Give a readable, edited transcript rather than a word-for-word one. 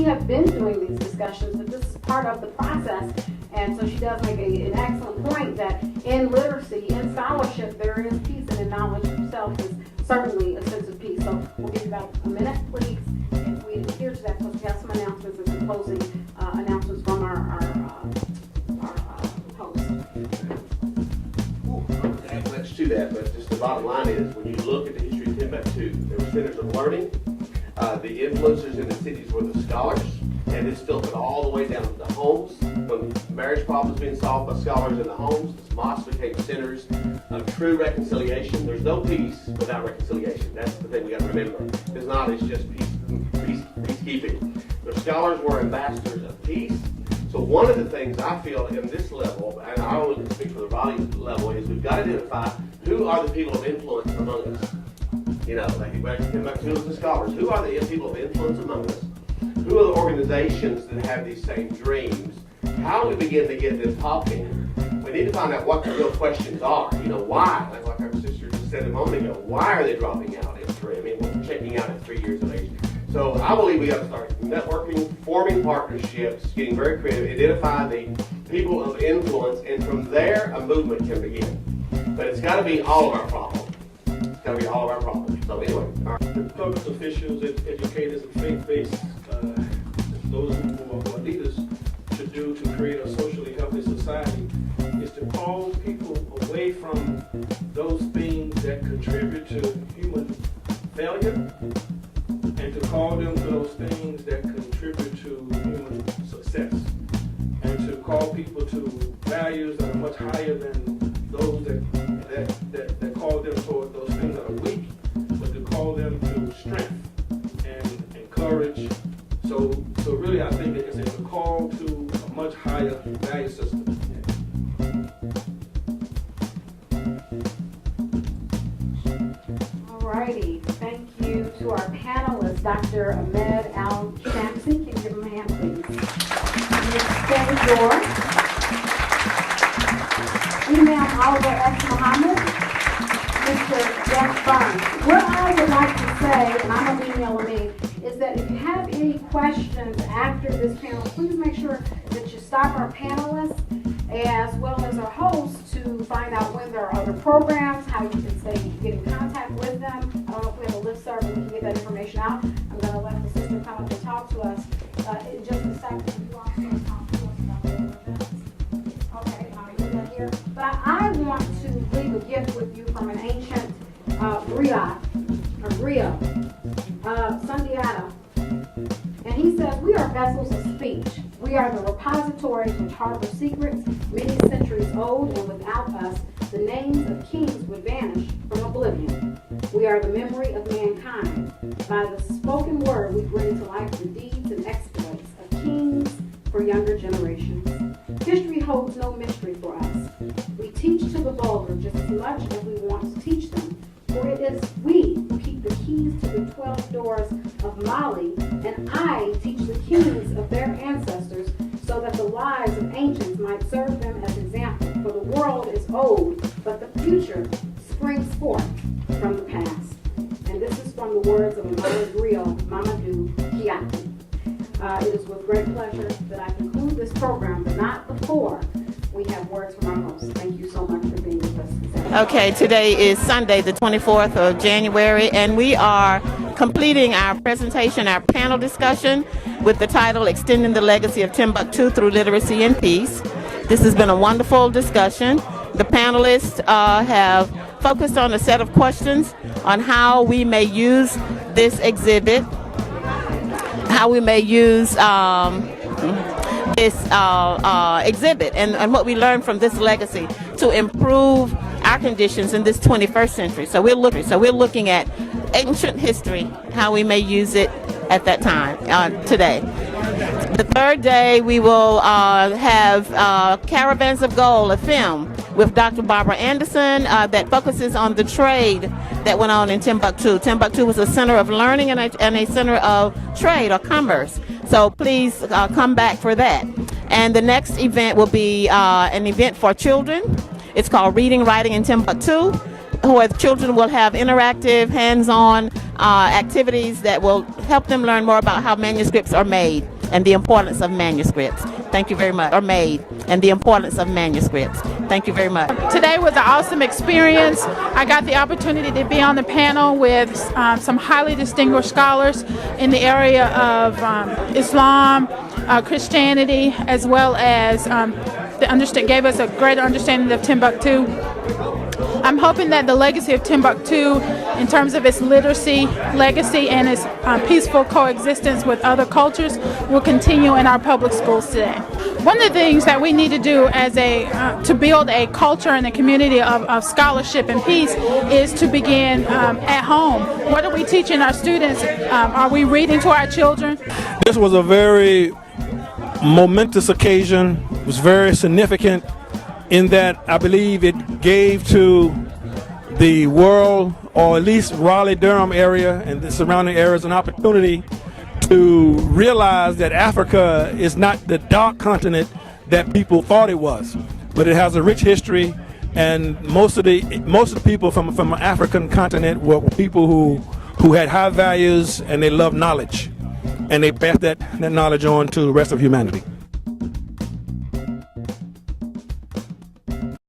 have been doing these discussions, but this is part of the process. And so she does make an excellent point that in literacy, in scholarship, there is peace, and in knowledge itself is certainly a sense of peace. So we'll give you about a minute, please, if we adhere to that, because we have some announcements and some closing announcements from our host. Add much to that, but just the bottom line is, when you look at the history of Timbuktu, there were centers of learning. The influencers in the cities were the scholars, and this filtered all the way down to the homes. When marriage problems being solved by scholars in the homes, the mosques became centers of true reconciliation. There's no peace without reconciliation. That's the thing we got to remember. It's not, it's just peacekeeping. The scholars were ambassadors of peace. So one of the things I feel in this level, and I only can speak for the volume level, is we've got to identify who are the people of influence among us. You know, like back to the scholars. Who are the people of influence among us? Who are the organizations that have these same dreams? How do we begin to get them talking? We need to find out what the real questions are. You know, why? Like our sister just said a moment ago, why are they dropping out at 3? I mean, we're checking out at 3 years of age. So I believe we got to start networking, forming partnerships, getting very creative, identify the people of influence, and from there a movement can begin. But it's got to be all of our problems. It's got to be all of our problems. So anyway, the public officials, educators, and faith-based those who are leaders should do to create a socially healthy society is to call people away from those things that contribute to human failure, and to call them to those things that contribute to human success, and to call people to values that are much higher than those that call them toward those things that are weak, but to call them to strength and encourage. So really, I think that it's a call to a much higher value system. Alrighty, thank you to our panelists, Dr. Ahmed Al-Shamsi. Can you give him a hand, please? Ms. Senor, Imam Oliver X. Muhammad, Mr. Jeff Burns. What I would like to say, and I'm going to email me, is that if you have any questions after this panel, please make sure that you stop our panelists as well as our hosts to find out when there are other programs, how you can get in contact with them. I don't know if we have a listserv and we can get that information out. I'm going to let the sister come up and talk to us in just a second. You also talk to us about the events. Okay, I'll do that here. But I want to leave a gift with you from an ancient griot, Sundiata. And he says, we are vessels of speech. We are the repositories which harbor secrets many centuries old, and without us, the names of kings would vanish from oblivion. We are the memory of mankind. By the spoken word, we bring to life the deeds and exploits of kings for younger generations. History holds no mystery for us. We teach to the vulgar just as much as we want to teach them. For it is we who keep the keys to the 12 doors of Mali, and I teach the kings of their ancestors, so that the lives of ancients might serve them as example. For the world is old, but the future springs forth from the past. And this is from the words of another griot, Mamadou Kiaki. It is with great pleasure that I conclude this program, but not before we have words from our hosts. Thank you so much for being with us this afternoon. Okay, today is Sunday, the 24th of January, and we are completing our presentation, our panel discussion with the title, Extending the Legacy of Timbuktu Through Literacy and Peace. This has been a wonderful discussion. The panelists have focused on a set of questions on how we may use this exhibit, how we may use this exhibit and what we learned from this legacy to improve our conditions in this 21st century. So we're looking at ancient history, how we may use it at that time, today. The third day, we will have Caravans of Gold, a film with Dr. Barbara Anderson that focuses on the trade that went on in Timbuktu. Timbuktu was a center of learning and a center of trade or commerce. So please come back for that. And the next event will be an event for children. It's called Reading, Writing in Timbuktu, where children will have interactive, hands-on activities that will help them learn more about how manuscripts are made. and the importance of manuscripts. Thank you very much. Are made, and the importance of manuscripts. Thank you very much. Today was an awesome experience. I got the opportunity to be on the panel with some highly distinguished scholars in the area of Islam, Christianity, as well as gave us a greater understanding of Timbuktu. I'm hoping that the legacy of Timbuktu, in terms of its literacy legacy and its peaceful coexistence with other cultures, will continue in our public schools today. One of the things that we need to do as to build a culture and a community of scholarship and peace is to begin at home. What are we teaching our students? Are we reading to our children? This was a very momentous occasion. It was very significant in that I believe it gave to the world, or at least Raleigh-Durham area and the surrounding areas, an opportunity to realize that Africa is not the dark continent that people thought it was, but it has a rich history, and most of the people from the African continent were people who had high values and they loved knowledge, and they passed that knowledge on to the rest of humanity.